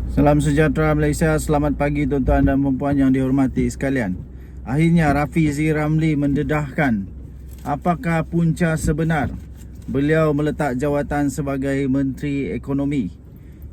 Salam sejahtera Malaysia, selamat pagi tuan-tuan dan puan yang dihormati sekalian. Akhirnya Rafizi Ramli mendedahkan apakah punca sebenar beliau meletak jawatan sebagai Menteri Ekonomi.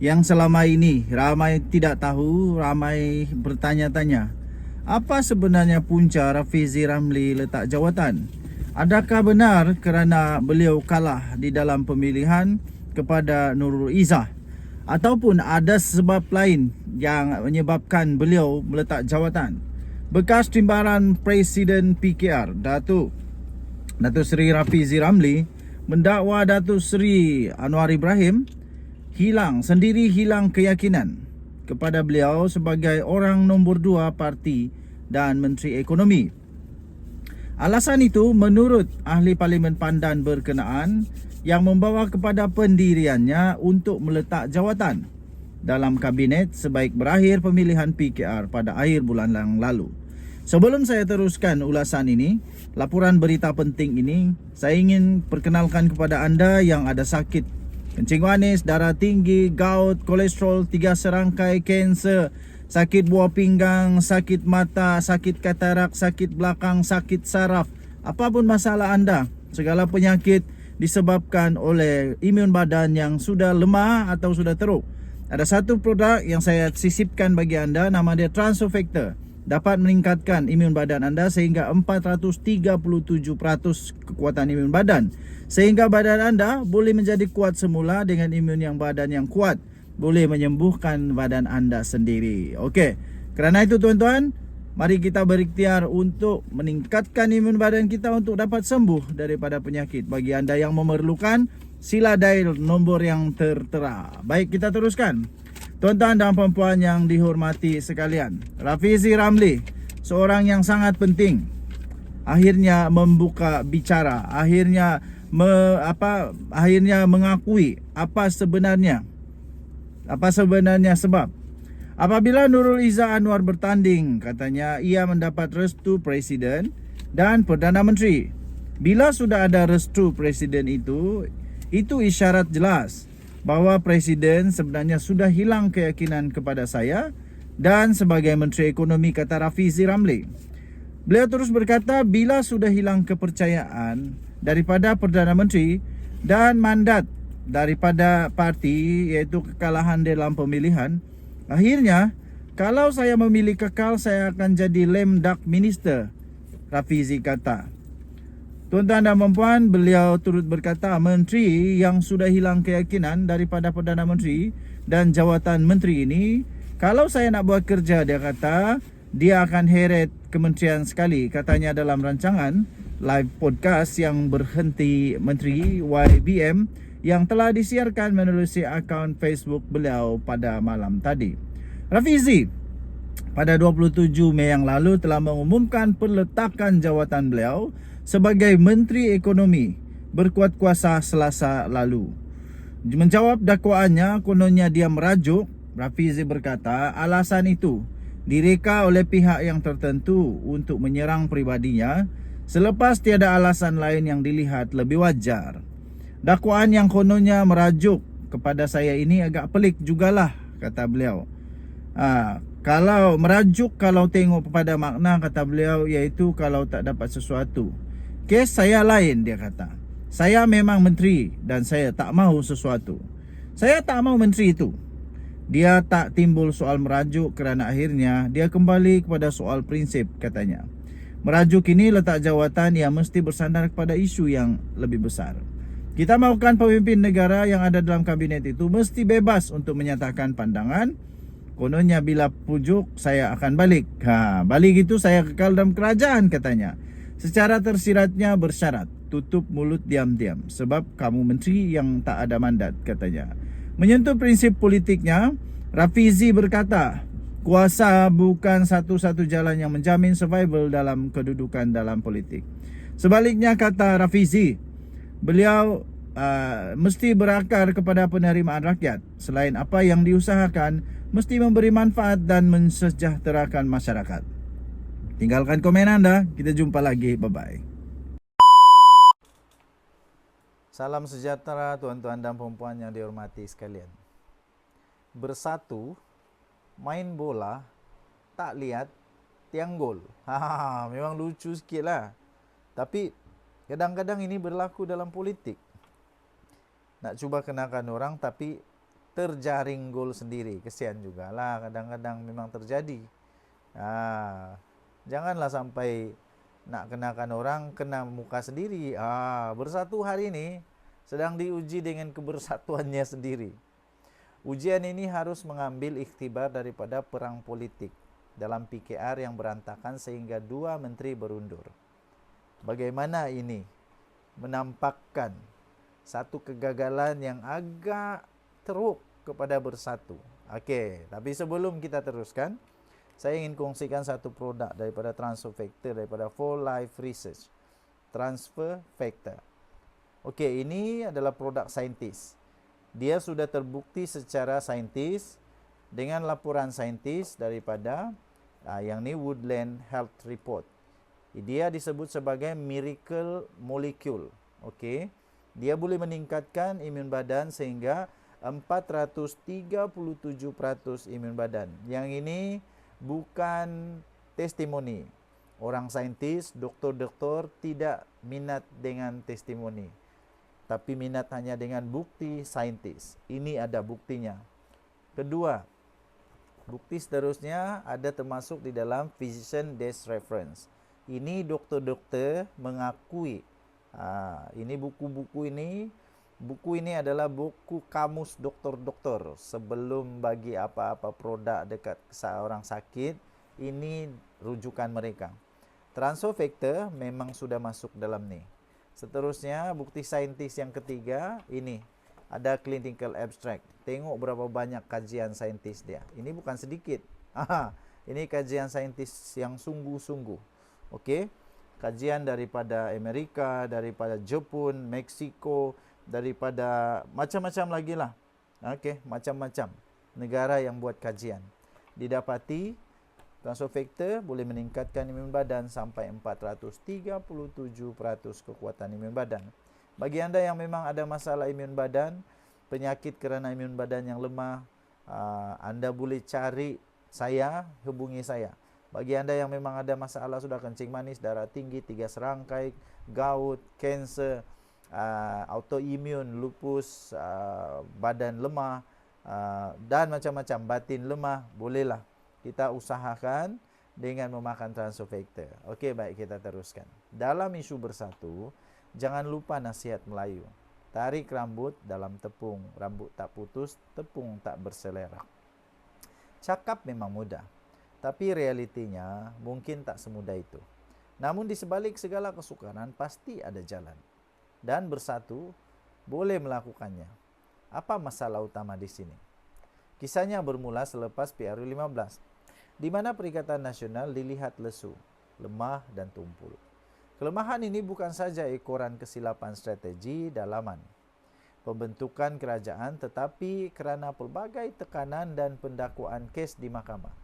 Yang selama ini ramai tidak tahu, ramai bertanya-tanya, apa sebenarnya punca Rafizi Ramli letak jawatan? Adakah benar kerana beliau kalah di dalam pemilihan kepada Nurul Izzah, ataupun ada sebab lain yang menyebabkan beliau meletak jawatan? Bekas timbalan Presiden PKR Datuk Seri Rafizi Ramli mendakwa Datuk Seri Anwar Ibrahim hilang keyakinan kepada beliau sebagai orang nombor 2 parti dan Menteri Ekonomi. Alasan itu menurut ahli Parlimen Pandan berkenaan yang membawa kepada pendiriannya untuk meletak jawatan dalam kabinet sebaik berakhir pemilihan PKR pada akhir bulan yang lalu. Sebelum saya teruskan ulasan ini, laporan berita penting ini, saya ingin perkenalkan kepada anda yang ada sakit kencing manis, darah tinggi, gout, kolesterol, 3 serangkai, kanser, sakit buah pinggang, sakit mata, sakit katarak, sakit belakang, sakit saraf. Apapun masalah anda, segala penyakit disebabkan oleh imun badan yang sudah lemah atau sudah teruk. Ada satu produk yang saya sisipkan bagi anda, nama dia Transofactor. Dapat meningkatkan imun badan anda sehingga 437% kekuatan imun badan, sehingga badan anda boleh menjadi kuat semula dengan imun badan yang kuat, boleh menyembuhkan badan anda sendiri. Okey, kerana itu tuan-tuan, mari kita berikhtiar untuk meningkatkan imun badan kita untuk dapat sembuh daripada penyakit. Bagi anda yang memerlukan, sila dial nombor yang tertera. Baik, kita teruskan. Tuan-tuan dan puan yang dihormati sekalian, Rafizi Ramli, seorang yang sangat penting, akhirnya membuka bicara, akhirnya mengakui apa sebenarnya sebab. Apabila Nurul Izzah Anwar bertanding, katanya ia mendapat restu Presiden dan Perdana Menteri. Bila sudah ada restu Presiden itu isyarat jelas bahawa Presiden sebenarnya sudah hilang keyakinan kepada saya dan sebagai Menteri Ekonomi, kata Rafizi Ramli. Beliau terus berkata, bila sudah hilang kepercayaan daripada Perdana Menteri dan mandat daripada parti, iaitu kekalahan dalam pemilihan, akhirnya kalau saya memilih kekal, saya akan jadi lame duck minister, Rafizi kata. Tuan-tuan dan puan, beliau turut berkata, menteri yang sudah hilang keyakinan daripada Perdana Menteri dan jawatan menteri ini, kalau saya nak buat kerja, dia kata, dia akan heret kementerian sekali, katanya dalam rancangan live podcast yang berhenti Menteri YBM yang telah disiarkan menerusi akaun Facebook beliau pada malam tadi. Rafizi pada 27 Mei yang lalu telah mengumumkan peletakan jawatan beliau sebagai Menteri Ekonomi berkuat kuasa Selasa lalu. Menjawab dakwaannya, kononnya dia merajuk, Rafizi berkata, alasan itu direka oleh pihak yang tertentu untuk menyerang pribadinya selepas tiada alasan lain yang dilihat lebih wajar. Dakwaan yang kononnya merajuk kepada saya ini agak pelik jugalah, kata beliau. Kalau merajuk, kalau tengok kepada makna, kata beliau, iaitu kalau tak dapat sesuatu. Kes saya lain, dia kata. Saya memang menteri dan saya tak mahu sesuatu. Saya tak mahu menteri itu. Dia tak timbul soal merajuk kerana akhirnya dia kembali kepada soal prinsip, katanya. Merajuk ini letak jawatan yang mesti bersandar kepada isu yang lebih besar. Kita mahukan pemimpin negara yang ada dalam kabinet itu mesti bebas untuk menyatakan pandangan. Kononnya bila pujuk, saya akan balik. Balik itu saya kekal dalam kerajaan, katanya. Secara tersiratnya bersyarat, tutup mulut diam-diam sebab kamu menteri yang tak ada mandat, katanya. Menyentuh prinsip politiknya, Rafizi berkata, kuasa bukan satu-satu jalan yang menjamin survival dalam kedudukan dalam politik. Sebaliknya, kata Rafizi, beliau mesti berakar kepada penerimaan rakyat. Selain apa yang diusahakan, mesti memberi manfaat dan mensejahterakan masyarakat. Tinggalkan komen anda. Kita jumpa lagi. Bye-bye. Salam sejahtera tuan-tuan dan puan yang dihormati sekalian. Bersatu main bola tak lihat tiang gol. Memang lucu sikit lah. Tapi kadang-kadang ini berlaku dalam politik. Nak cuba kenakan orang tapi terjaring gol sendiri. Kesian jugalah, kadang-kadang memang terjadi. Janganlah sampai nak kenakan orang kena muka sendiri. Bersatu hari ini sedang diuji dengan kebersatuannya sendiri. Ujian ini harus mengambil ikhtibar daripada perang politik dalam PKR yang berantakan sehingga 2 menteri berundur. Bagaimana ini menampakkan satu kegagalan yang agak teruk kepada bersatu. Okey, tapi sebelum kita teruskan, saya ingin kongsikan satu produk daripada Transfer Factor, daripada For Life Research. Transfer Factor. Okey, ini adalah produk saintis. Dia sudah terbukti secara saintis dengan laporan saintis daripada yang ni Woodland Health Report. Dia disebut sebagai miracle molecule. Okey. Dia boleh meningkatkan imun badan sehingga 437% imun badan. Yang ini bukan testimoni. Orang saintis, doktor-doktor tidak minat dengan testimoni, tapi minat hanya dengan bukti saintis. Ini ada buktinya. Kedua, bukti seterusnya ada termasuk di dalam Physician Desk Reference. Ini doktor-doktor mengakui. Ini buku ini adalah buku kamus doktor-doktor. Sebelum bagi apa-apa produk dekat seorang sakit, ini rujukan mereka. Transfer Factor memang sudah masuk dalam ni. Seterusnya, bukti saintis yang ketiga, ini ada clinical abstract. Tengok berapa banyak kajian saintis dia. Ini bukan sedikit. Ini kajian saintis yang sungguh-sungguh. Okey. Kajian daripada Amerika, daripada Jepun, Meksiko, daripada macam-macam lagi lah. Okey, macam-macam negara yang buat kajian. Didapati transfer factor boleh meningkatkan imun badan sampai 437% kekuatan imun badan. Bagi anda yang memang ada masalah imun badan, penyakit kerana imun badan yang lemah, anda boleh cari saya, hubungi saya. Bagi anda yang memang ada masalah sudah kencing manis, darah tinggi, 3 serangkai, gout, kanser, autoimun, lupus, badan lemah, dan macam-macam, batin lemah, bolehlah kita usahakan dengan memakan transfer factor. Okey, baik, kita teruskan. Dalam isu bersatu, jangan lupa nasihat Melayu. Tarik rambut dalam tepung, rambut tak putus, tepung tak berselerak. Cakap memang mudah, tapi realitinya mungkin tak semudah itu. Namun di sebalik segala kesukaran pasti ada jalan. Dan bersatu boleh melakukannya. Apa masalah utama di sini? Kisahnya bermula selepas PRU 15, di mana Perikatan Nasional dilihat lesu, lemah dan tumpul. Kelemahan ini bukan saja ekoran kesilapan strategi dalaman pembentukan kerajaan, tetapi kerana pelbagai tekanan dan pendakwaan kes di mahkamah.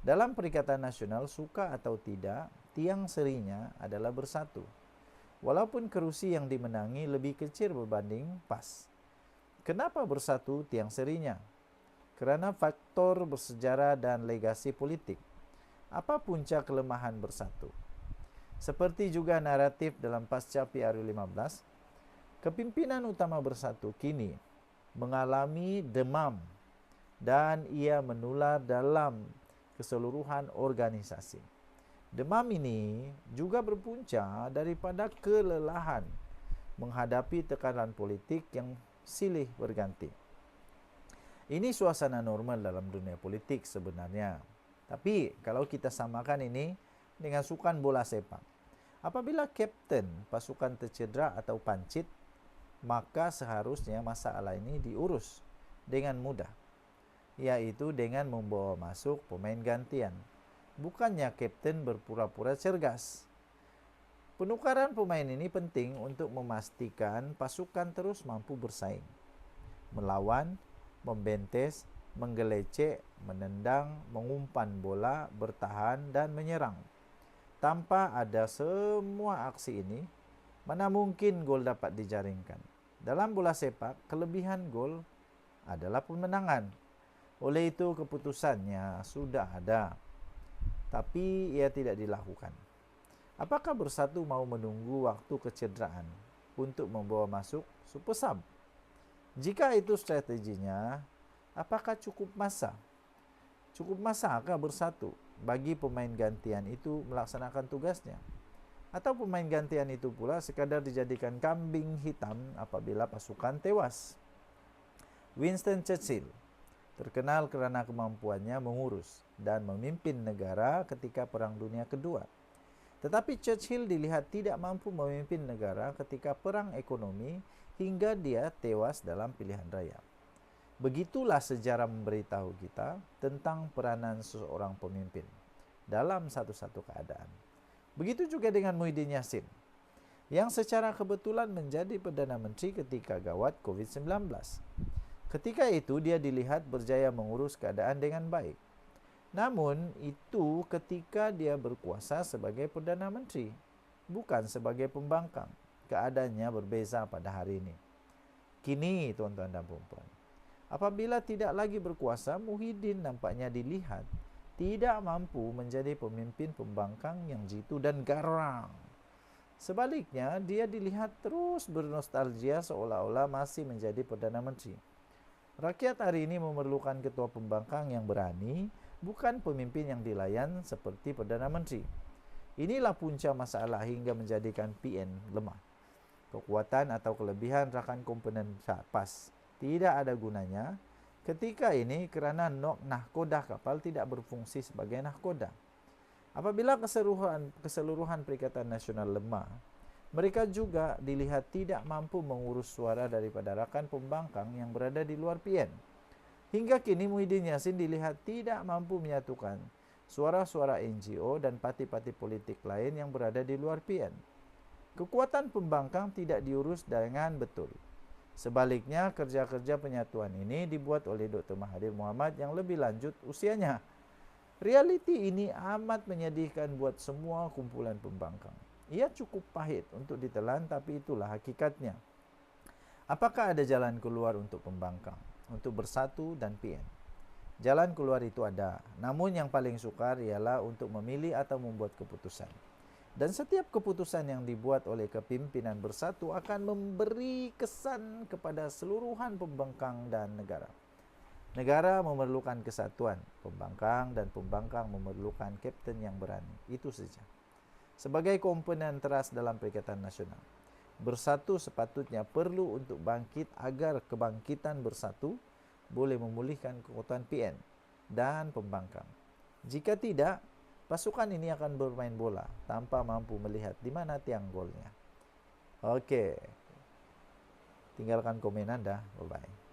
Dalam Perikatan Nasional, suka atau tidak, tiang serinya adalah bersatu. Walaupun kerusi yang dimenangi lebih kecil berbanding PAS. Kenapa bersatu tiang serinya? Kerana faktor bersejarah dan legasi politik. Apa punca kelemahan bersatu? Seperti juga naratif dalam pasca PRU 15, kepimpinan utama bersatu kini mengalami demam dan ia menular dalam keseluruhan organisasi. Demam ini juga berpunca daripada kelelahan menghadapi tekanan politik yang silih berganti. Ini suasana normal dalam dunia politik sebenarnya. Tapi kalau kita samakan ini dengan sukan bola sepak. Apabila kapten pasukan tercedera atau pancit, maka seharusnya masalah ini diurus dengan mudah, iaitu dengan membawa masuk pemain gantian. Bukannya kapten berpura-pura cergas. Penukaran pemain ini penting untuk memastikan pasukan terus mampu bersaing, melawan, membentes, menggelecek, menendang, mengumpan bola, bertahan dan menyerang. Tanpa ada semua aksi ini, mana mungkin gol dapat dijaringkan? Dalam bola sepak, kelebihan gol adalah kemenangan. Oleh itu keputusannya sudah ada, tapi ia tidak dilakukan. Apakah Bersatu mau menunggu waktu kecederaan untuk membawa masuk super sub? Jika itu strateginya, apakah cukup masa? Cukup masakah Bersatu bagi pemain gantian itu melaksanakan tugasnya? Atau pemain gantian itu pula sekadar dijadikan kambing hitam apabila pasukan tewas? Winston Churchill terkenal kerana kemampuannya mengurus dan memimpin negara ketika Perang Dunia Kedua. Tetapi Churchill dilihat tidak mampu memimpin negara ketika perang ekonomi hingga dia tewas dalam pilihan raya. Begitulah sejarah memberitahu kita tentang peranan seseorang pemimpin dalam satu-satu keadaan. Begitu juga dengan Muhyiddin Yassin, yang secara kebetulan menjadi Perdana Menteri ketika gawat COVID-19. Ketika itu dia dilihat berjaya mengurus keadaan dengan baik. Namun itu ketika dia berkuasa sebagai Perdana Menteri, bukan sebagai pembangkang. Keadaannya berbeza pada hari ini. Kini tuan-tuan dan puan-puan, apabila tidak lagi berkuasa, Muhyiddin nampaknya dilihat tidak mampu menjadi pemimpin pembangkang yang jitu dan garang. Sebaliknya, dia dilihat terus bernostalgia seolah-olah masih menjadi Perdana Menteri. Rakyat hari ini memerlukan ketua pembangkang yang berani, bukan pemimpin yang dilayan seperti Perdana Menteri. Inilah punca masalah hingga menjadikan PN lemah. Kekuatan atau kelebihan rakan komponen pas tidak ada gunanya ketika ini kerana nahkoda kapal tidak berfungsi sebagai nahkoda. Apabila keseluruhan Perikatan Nasional lemah, mereka juga dilihat tidak mampu mengurus suara daripada rakan pembangkang yang berada di luar PN. Hingga kini Muhyiddin Yassin dilihat tidak mampu menyatukan suara-suara NGO dan parti-parti politik lain yang berada di luar PN. Kekuatan pembangkang tidak diurus dengan betul. Sebaliknya, kerja-kerja penyatuan ini dibuat oleh Dr. Mahathir Mohamad yang lebih lanjut usianya. Realiti ini amat menyedihkan buat semua kumpulan pembangkang. Ia cukup pahit untuk ditelan, tapi itulah hakikatnya. Apakah ada jalan keluar untuk pembangkang, untuk Bersatu dan PN? Jalan keluar itu ada, namun yang paling sukar ialah untuk memilih atau membuat keputusan. Dan setiap keputusan yang dibuat oleh kepimpinan Bersatu akan memberi kesan kepada seluruhan pembangkang dan negara. Negara memerlukan kesatuan, pembangkang dan pembangkang memerlukan kapten yang berani. Itu saja. Sebagai komponen teras dalam Perikatan Nasional, Bersatu sepatutnya perlu untuk bangkit agar kebangkitan Bersatu boleh memulihkan kekuatan PN dan pembangkang. Jika tidak, pasukan ini akan bermain bola tanpa mampu melihat di mana tiang golnya. Oke, tinggalkan komen Anda. Bye-bye.